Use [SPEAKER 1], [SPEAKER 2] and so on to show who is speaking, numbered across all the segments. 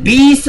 [SPEAKER 1] 20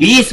[SPEAKER 1] 20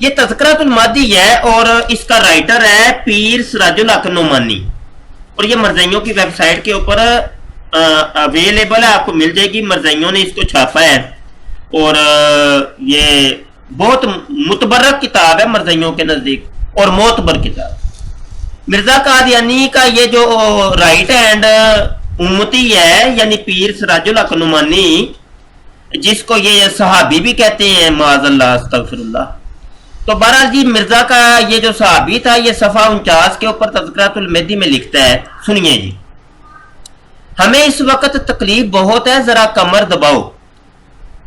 [SPEAKER 1] یہ تذکرۃ المادی ہے اور اس کا رائٹر ہے پیر سراج الحق نعمانی، اور یہ مرزائیوں کی ویب سائٹ کے اوپر اویلیبل ہے، آپ کو مل جائے گی۔ مرزائیوں نے اس کو چھاپا ہے اور یہ بہت متبرک کتاب ہے مرزائیوں کے نزدیک اور معتبر کتاب۔ مرزا قادیانی کا یہ جو رائٹ ہینڈ امتی ہے یعنی پیر سراج الحق نعمانی، جس کو یہ صحابی بھی کہتے ہیں، معاذ اللہ استغفر اللہ، تو بہرحال جی مرزا کا یہ جو صحابی تھا یہ صفحہ 49 کے اوپر تذکرۃ المہدی میں لکھتا ہے، سنیے جی۔ ہمیں اس وقت تکلیف بہت ہے، ذرا کمر دباؤ،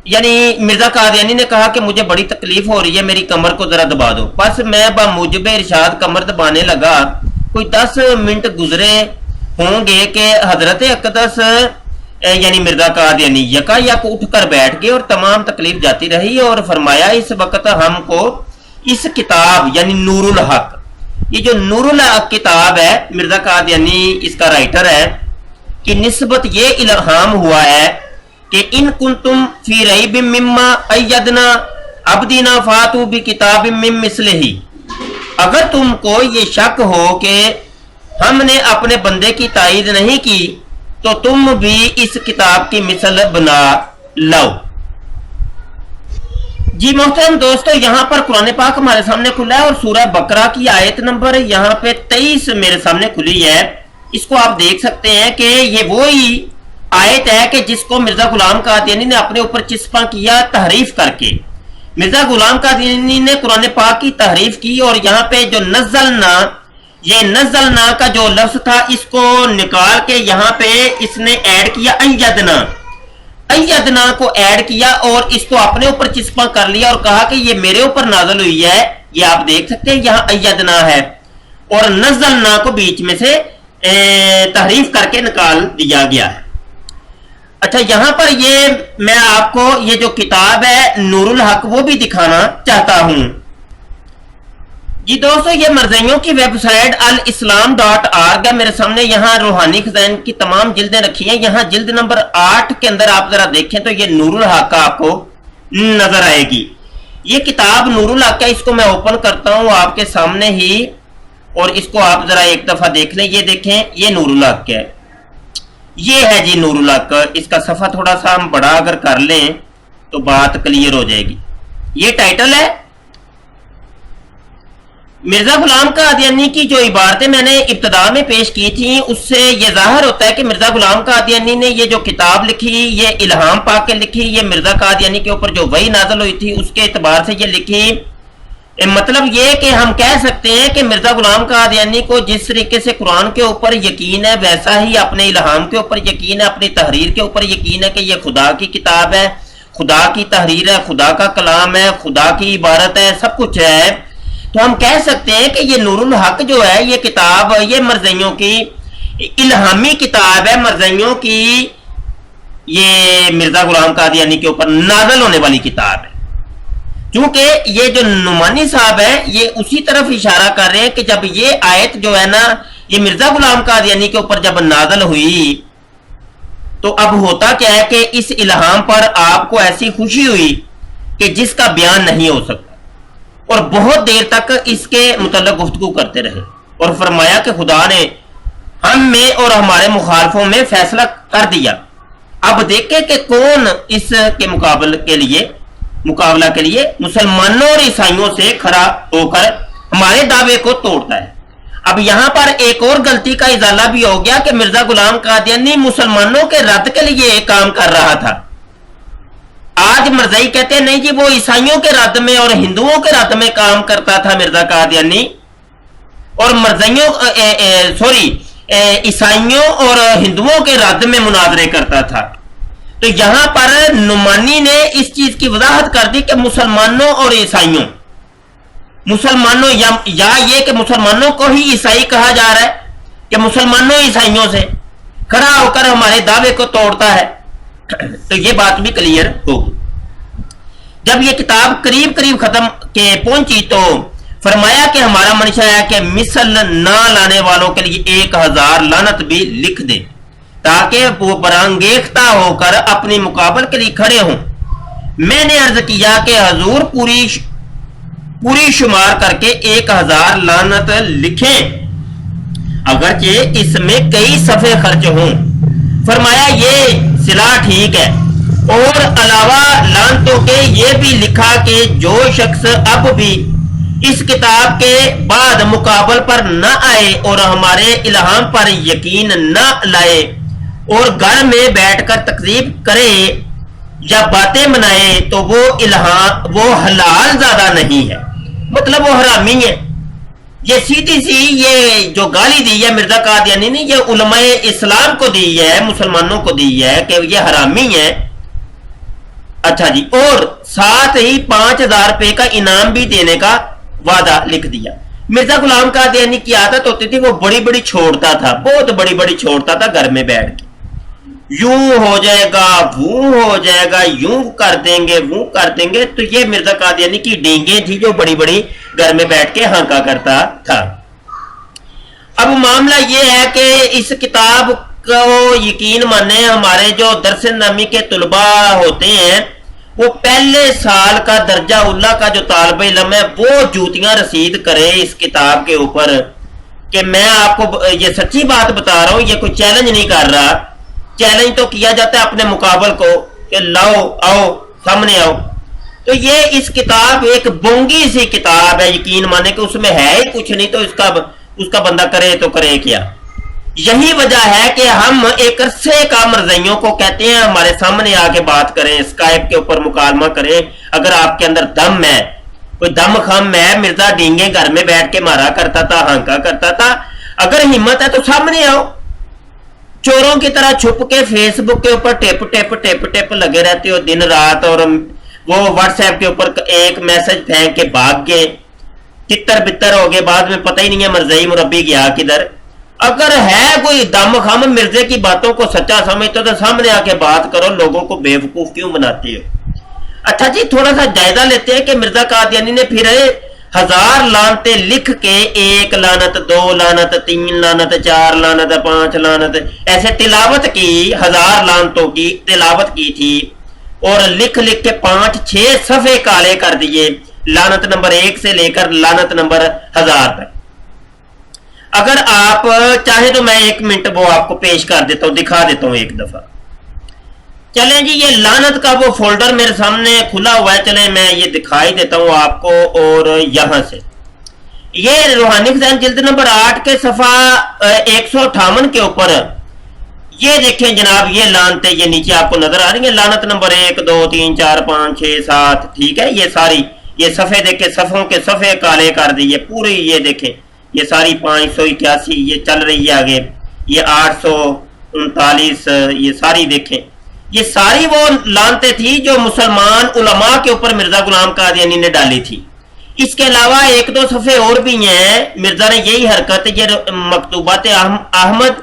[SPEAKER 1] یعنی مرزا قادیانی نے کہا کہ مجھے بڑی تکلیف ہو رہی ہے، میری کمر کو ذرا دبا دو۔ بس میں بموجب ارشاد کمر دبانے لگا، کوئی 10 منٹ گزرے ہوں گے کہ حضرت اقدس یعنی مرزا قادیانی یکا یک اٹھ کر بیٹھ گئے اور تمام تکلیف جاتی رہی، اور فرمایا اس وقت ہم کو اس کتاب یعنی نور الحق، یہ جو نور الحق کتاب ہے مرزا قادیانی اس کا رائٹر ہے، کی نسبت یہ الہام ہوا ہے کہ ان کنتم فی ریب مما ایدنا عبدنا فاتو بکتاب من مثلہ، اگر تم کو یہ شک ہو کہ ہم نے اپنے بندے کی تائید نہیں کی تو تم بھی اس کتاب کی مثل بنا لاؤ۔ جی محترم دوستو، یہاں پر قرآن پاک ہمارے سامنے کھلا ہے اور سورہ بقرہ کی آیت نمبر یہاں پہ 23 میرے سامنے کھلی ہے۔ اس کو آپ دیکھ سکتے ہیں کہ یہ وہی آیت ہے کہ جس کو مرزا غلام قادیانی نے اپنے اوپر چسپاں کیا تحریف کر کے۔ مرزا غلام قادیانی نے قرآن پاک کی تحریف کی اور یہاں پہ جو نزلنا، یہ نزلنا کا جو لفظ تھا اس کو نکال کے یہاں پہ اس نے ایڈ کیا ایدنا، ایدنا کو ایڈ کیا اور اس کو اپنے اوپر چسپاں کر لیا اور کہا کہ یہ میرے اوپر نازل ہوئی ہے۔ یہ آپ دیکھ سکتے ہیں یہاں ایدنا ہے اور نزلنا کو بیچ میں سے تحریف کر کے نکال دیا گیا ہے۔ اچھا، یہاں پر یہ میں آپ کو یہ جو کتاب ہے نور الحق وہ بھی دکھانا چاہتا ہوں۔ جی دوستو، یہ مرزائیوں کی ویب سائٹ الاسلام.org ہے میرے سامنے، یہاں روحانی خزائن کی تمام جلدیں رکھی ہیں۔ یہاں جلد نمبر 8 کے اندر آپ ذرا دیکھیں تو یہ نور الحق کا آپ کو نظر آئے گی۔ یہ کتاب نور الحق ہے، اس کو میں اوپن کرتا ہوں آپ کے سامنے ہی اور اس کو آپ ذرا ایک دفعہ دیکھ لیں۔ یہ دیکھیں، یہ نور الحق ہے، یہ ہے جی نور الحق۔ اس کا صفحہ تھوڑا سا ہم بڑا اگر کر لیں تو بات کلیئر ہو جائے گی۔ یہ ٹائٹل ہے۔ مرزا غلام قادیانی کی جو عبارتیں میں نے ابتدا میں پیش کی تھیں اس سے یہ ظاہر ہوتا ہے کہ مرزا غلام قادیانی نے یہ جو کتاب لکھی یہ الہام پا کے لکھی، یہ مرزا قادیانی کے اوپر جو وحی نازل ہوئی تھی اس کے اعتبار سے یہ لکھی۔ مطلب یہ کہ ہم کہہ سکتے ہیں کہ مرزا غلام قادیانی کو جس طریقے سے قرآن کے اوپر یقین ہے ویسا ہی اپنے الہام کے اوپر یقین ہے، اپنی تحریر کے اوپر یقین ہے کہ یہ خدا کی کتاب ہے، خدا کی تحریر ہے، خدا کا کلام ہے، خدا کی عبارت ہے، سب کچھ ہے۔ تو ہم کہہ سکتے ہیں کہ یہ نور الحق جو ہے یہ کتاب، یہ مرزائیوں کی الہامی کتاب ہے، مرزائیوں کی یہ مرزا غلام قادیانی کے اوپر نازل ہونے والی کتاب ہے۔ چونکہ یہ جو نعمانی صاحب ہے یہ اسی طرف اشارہ کر رہے ہیں کہ جب یہ آیت جو ہے نا یہ مرزا غلام قادیانی کے اوپر جب نازل ہوئی تو اب ہوتا کیا ہے کہ اس الہام پر آپ کو ایسی خوشی ہوئی کہ جس کا بیان نہیں ہو سکتا، اور بہت دیر تک اس کے متعلق گفتگو کرتے رہے اور فرمایا کہ خدا نے ہم میں اور ہمارے مخالفوں میں فیصلہ کر دیا، اب دیکھیں کہ کون اس کے مقابلہ کے لیے مسلمانوں اور عیسائیوں سے کھڑا ہو کر ہمارے دعوے کو توڑتا ہے۔ اب یہاں پر ایک اور غلطی کا ازالہ بھی ہو گیا کہ مرزا غلام قادیانی مسلمانوں کے رد کے لیے ایک کام کر رہا تھا۔ آج مرزائی کہتے ہیں نہیں جی وہ عیسائیوں کے رد میں اور ہندوؤں کے رد میں کام کرتا تھا مرزا قادیانی، اور عیسائیوں اور ہندوؤں کے رد میں مناظرے کرتا تھا۔ تو یہاں پر نعمانی نے اس چیز کی وضاحت کر دی کہ مسلمانوں اور عیسائیوں، مسلمانوں یا یہ کہ مسلمانوں کو ہی عیسائی کہا جا رہا ہے کہ مسلمانوں عیسائیوں سے کھڑا ہو کر ہمارے دعوے کو توڑتا ہے، تو یہ بات بھی کلیئر ہوگی۔ جب یہ کتاب قریب ختم کے پہنچی تو فرمایا کہ ہمارا منشا ہے کہ مثل نہ لانے والوں کے لیے 1000 لعنت بھی لکھ دیں تاکہ وہ برانگیختہ ہو کر اپنی مقابل کے لیے کھڑے ہوں۔ میں نے عرض کیا کہ حضور پوری شمار کر کے 1000 لعنت لکھیں، اگرچہ اس میں کئی صفحے خرچ ہوں۔ فرمایا یہ صلاح ٹھیک ہے، اور علاوہ لعنتوں کے یہ بھی لکھا کہ جو شخص اب بھی اس کتاب کے بعد مقابل پر نہ آئے اور ہمارے الہام پر یقین نہ لائے اور گھر میں بیٹھ کر تکذیب کرے یا باتیں منائے تو وہ حلال زیادہ نہیں ہے، مطلب وہ حرامی ہے۔ یہ سیدھی سی یہ جو گالی دی ہے مرزا قادیانی نے، یہ علماء اسلام کو دی ہے، مسلمانوں کو دی ہے کہ یہ حرامی ہے۔ اچھا جی، اور ساتھ ہی 5000 روپے کا انعام بھی دینے کا وعدہ لکھ دیا۔ مرزا غلام قادیانی کی عادت ہوتی تھی وہ بڑی بڑی چھوڑتا تھا، بہت بڑی بڑی چھوڑتا تھا گھر میں بیٹھ کے، یوں ہو جائے گا وہ ہو جائے گا، یوں کر دیں گے وہ کر دیں گے۔ تو یہ مرزا قادیانی کی ڈینگیں تھی جو بڑی بڑی گھر میں بیٹھ کے ہانکا کرتا تھا۔ اب معاملہ یہ ہے کہ اس کتاب کو یقین مانے، ہمارے جو درس نامی کے طلباء ہوتے ہیں وہ پہلے سال کا درجہ اللہ کا جو طالب علم ہے وہ جوتیاں رسید کرے اس کتاب کے اوپر، کہ میں آپ کو یہ سچی بات بتا رہا ہوں، یہ کوئی چیلنج نہیں کر رہا۔ چیلنج تو کیا جاتا ہے اپنے مقابل کو کہ لاؤ آؤ سامنے آؤ۔ تو یہ اس کتاب ایک بونگی سی کتاب ہے، یقین مانے کہ اس میں ہے ہی کچھ نہیں، تو اس کا بندہ کرے تو کرے کیا۔ یہی وجہ ہے کہ ہم ایک عرصے کا مرزائیوں کو کہتے ہیں ہمارے سامنے آ کے بات کریں، اسکائپ کے اوپر مکالمہ کریں، اگر آپ کے اندر دم ہے، کوئی دم خم ہے۔ مرزا ڈینگے گھر میں بیٹھ کے مارا کرتا تھا، ہانکا کرتا تھا، اگر ہمت ہے تو سامنے آؤ۔ چوروں کی طرح چھپ کے فیس بک کے اوپر ٹپ ٹپ ٹپ ٹپ لگے رہتے ہو دن رات، اور وہ واٹس ایپ کے اوپر ایک میسج پھینک کے بھاگ گئے، تتر بتر ہو گئے، بعد میں پتہ ہی نہیں ہے مرزائی مربی گیا کدھر۔ اگر ہے کوئی دم خم مرزے کی باتوں کو سچا سمجھتے ہو تو سامنے آ کے بات کرو، لوگوں کو بے وقوف کیوں بناتے ہو۔ اچھا جی، تھوڑا سا جائزہ لیتے ہیں کہ مرزا قادیانی نے پھر 1000 لعنتیں لکھ کے 1 لعنت 2 لعنت 3 لعنت 4 لعنت 5 لعنت ایسے تلاوت کی، 1000 لعنتوں کی تلاوت کی تھی، اور لکھ لکھ کے 5-6 صفحے کالے کر دیے، لعنت نمبر 1 سے لے کر لعنت نمبر 1000 تک۔ اگر آپ چاہیں تو میں 1 منٹ وہ آپ کو پیش کر دیتا ہوں، دکھا دیتا ہوں ایک دفعہ۔ چلیں جی، یہ لعنت کا وہ فولڈر میرے سامنے کھلا ہوا ہے، چلیں میں یہ دکھائی دیتا ہوں آپ کو، اور یہاں سے یہ روحانی خزائن جلد نمبر 8 کے صفحہ 158 کے اوپر یہ دیکھیں جناب، یہ لعنتیں یہ نیچے آپ کو نظر آ رہی ہیں، لعنت نمبر 1 2 3 4 5 6 7، ٹھیک ہے۔ یہ ساری یہ صفحے دیکھیں، صفحوں کے صفحے کالے کر دیے پوری، یہ دیکھیں یہ ساری 581 یہ چل رہی ہے آگے، یہ 839 یہ ساری دیکھیں، یہ ساری وہ لعنتیں تھی جو مسلمان علماء کے اوپر مرزا غلام قادیانی نے ڈالی تھی۔ اس کے علاوہ 1-2 صفحے اور بھی ہیں، مرزا نے یہی حرکت یہ مکتوبات احمد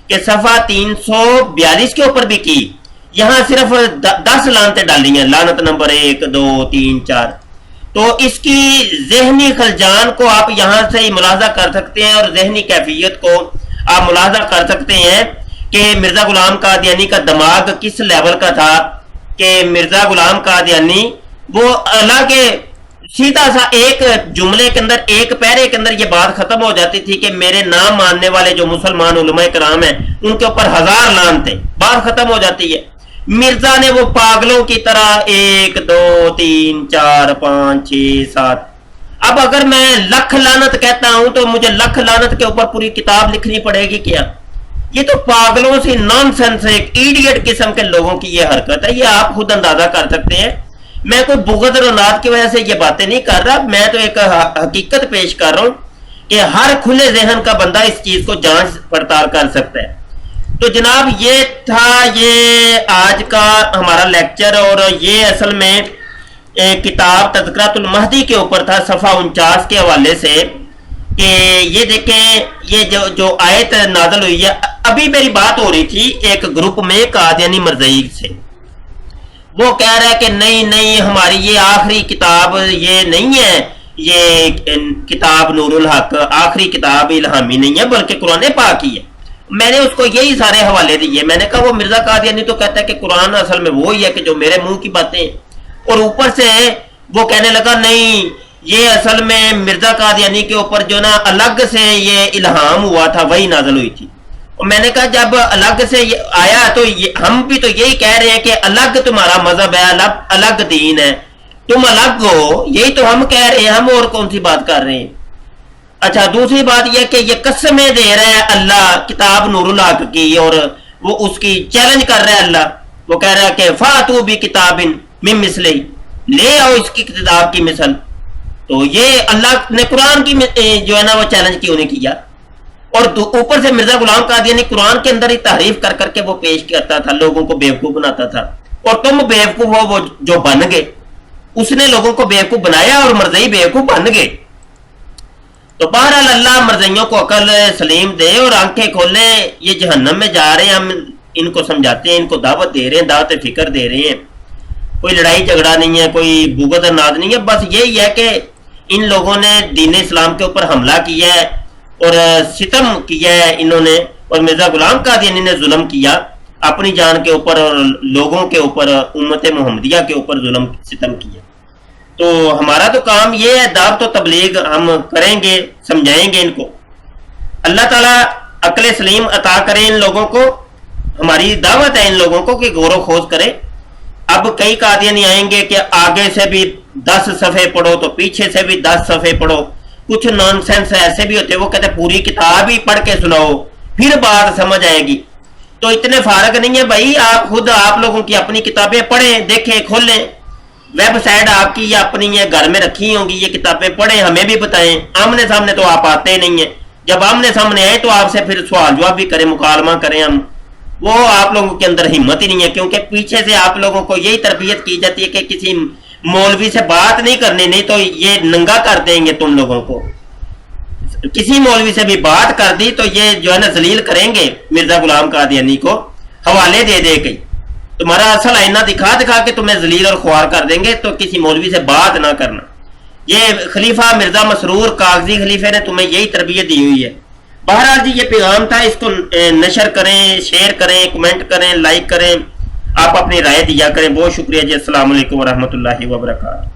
[SPEAKER 1] کے صفحہ 342 کے اوپر بھی کی، یہاں صرف 10 لعنتیں ڈالی ہیں، لعنت نمبر 1 2 3 4۔ تو اس کی ذہنی خلجان کو آپ یہاں سے ہی ملاحظہ کر سکتے ہیں، اور ذہنی کیفیت کو آپ ملاحظہ کر سکتے ہیں کہ مرزا غلام قادیانی کا دماغ کس لیول کا تھا، کہ مرزا غلام قادیانی وہ اللہ کے سیدھا سا ایک جملے کے اندر، ایک پیرے کے اندر یہ بات ختم ہو جاتی تھی کہ میرے نام ماننے والے جو مسلمان علماء کرام ہیں ان کے اوپر 1000 لعنتیں، بات ختم ہو جاتی ہے۔ مرزا نے وہ پاگلوں کی طرح 1 2 3 4 5 6 7، اب اگر میں لکھ لعنت کہتا ہوں تو مجھے لکھ لعنت کے اوپر پوری کتاب لکھنی پڑے گی کیا؟ یہ تو پاگلوں سے نان سینس، ایک ایڈیٹ قسم کے لوگوں کی یہ حرکت ہے، یہ آپ خود اندازہ کر سکتے ہیں۔ میں کوئی بغض اور اناد کی وجہ سے یہ باتیں نہیں کر رہا، میں تو ایک حقیقت پیش کر رہا ہوں کہ ہر کھلے ذہن کا بندہ اس چیز کو جانچ پڑتال کر سکتا ہے۔ تو جناب یہ تھا یہ آج کا ہمارا لیکچر، اور یہ اصل میں کتاب تذکرۃ المہدی کے اوپر تھا، صفحہ 49 کے حوالے سے، کہ یہ دیکھیں یہ جو آیت نازل ہوئی ہے، ابھی میری بات ہو رہی تھی ایک گروپ میں قادیانی مرزائی سے، وہ کہہ رہا ہے کہ نہیں ہماری یہ آخری کتاب یہ نہیں ہے، یہ کتاب نور الحق آخری کتاب الہامی نہیں ہے بلکہ قرآن پاک ہی ہے۔ میں نے اس کو یہی سارے حوالے دیے، میں نے کہا وہ مرزا قادیانی تو کہتا ہے کہ قرآن اصل میں وہی ہے کہ جو میرے منہ کی باتیں ہیں، اور اوپر سے وہ کہنے لگا نہیں یہ اصل میں مرزا قادیانی کے اوپر جو نا الگ سے یہ الہام ہوا تھا، وہی نازل ہوئی تھی. اور میں نے کہا جب الگ سے آیا تو ہم بھی تو یہی کہہ رہے ہیں کہ الگ تمہارا مذہب ہے، الگ دین ہے، تم الگ ہو، یہی تو ہم کہہ رہے ہیں، ہم اور کون سی بات کر رہے ہیں. اچھا دوسری بات یہ کہ یہ قسمیں دے رہا ہے اللہ کتاب نور الحق کی، اور وہ اس کی چیلنج کر رہا ہے اللہ. وہ کہہ رہا ہے کہ فاتو بھی کتاب من مثلہ، لے آؤ اس کی کتاب کی مثل. تو یہ اللہ نے قرآن کی جو ہے نا وہ چیلنج کیوں نہیں کیا؟ اور اوپر سے مرزا غلام قادیانی قرآن کے اندر ہی تحریف کر کر کے وہ پیش کرتا تھا، لوگوں کو بیوقوف بناتا تھا. اور تم بیوقوف ہو وہ جو بن گئے، اس نے لوگوں کو بیوقوف بنایا اور مرزئی بیوقوف بن گئے. تو بہرحال اللہ مرزئیوں کو عقل سلیم دے اور آنکھیں کھولے. یہ جہنم میں جا رہے ہیں، ہم ان کو سمجھاتے ہیں، ان کو دعوت دے رہے ہیں، دعوت فکر دے رہے ہیں. کوئی لڑائی جھگڑا نہیں ہے، کوئی بغض ناد نہیں ہے، بس یہی ہے کہ ان لوگوں نے دین اسلام کے اوپر حملہ کیا ہے اور ستم کیا ہے انہوں نے. اور مرزا غلام قادیانی نے ظلم کیا اپنی جان کے اوپر اور لوگوں کے اوپر، امت محمدیہ کے اوپر ظلم ستم کیا. تو ہمارا تو کام یہ ہے، دعوت و تبلیغ ہم کریں گے، سمجھائیں گے ان کو. اللہ تعالیٰ عقل سلیم عطا کرے ان لوگوں کو. ہماری دعوت ہے ان لوگوں کو کہ غور و خوض کرے. اب کئی قادیانی آئیں گے کہ آگے سے بھی 10 صفحے پڑھو تو پیچھے سے بھی 10 صفحے پڑھو. کچھ نان سینس ایسے بھی ہوتے ہیں، وہ کہتے ہیں پوری کتاب ہی پڑھ کے سناؤ پھر بات سمجھ آئے گی. تو اتنے فارغ نہیں ہے بھائی، آپ خود آپ لوگوں کی اپنی کتابیں پڑھیں، دیکھیں، کھولیں. ویب سائٹ آپ کی یا اپنی یہ گھر میں رکھی ہوں گی، یہ کتابیں پڑھیں، ہمیں بھی بتائیں. آمنے سامنے تو آپ آتے نہیں ہیں. جب آمنے سامنے آئے تو آپ سے پھر سوال جواب بھی کریں، مکالمہ کریں. ہم وہ آپ لوگوں کے اندر ہمت ہی نہیں ہے، کیونکہ پیچھے سے آپ لوگوں کو یہی تربیت کی جاتی ہے کہ کسی مولوی سے بات نہیں کرنی، نہیں تو یہ ننگا کر دیں گے تم لوگوں کو. کسی مولوی سے بھی بات کر دی تو یہ جو ہے نا ذلیل کریں گے مرزا غلام قادیانی کو، حوالے دے دے کے تمہارا اصل آئینہ دکھا دکھا کے تمہیں ذلیل اور خوار کر دیں گے. تو کسی مولوی سے بات نہ کرنا. یہ خلیفہ مرزا مسرور کاغذی خلیفے نے تمہیں یہی تربیت دی ہوئی ہے. بہرحال جی یہ پیغام تھا، اس کو نشر کریں، شیئر کریں، کمنٹ کریں، لائک کریں، آپ اپنی رائے دیا کریں. بہت شکریہ جی. السلام علیکم ورحمۃ اللہ وبرکاتہ.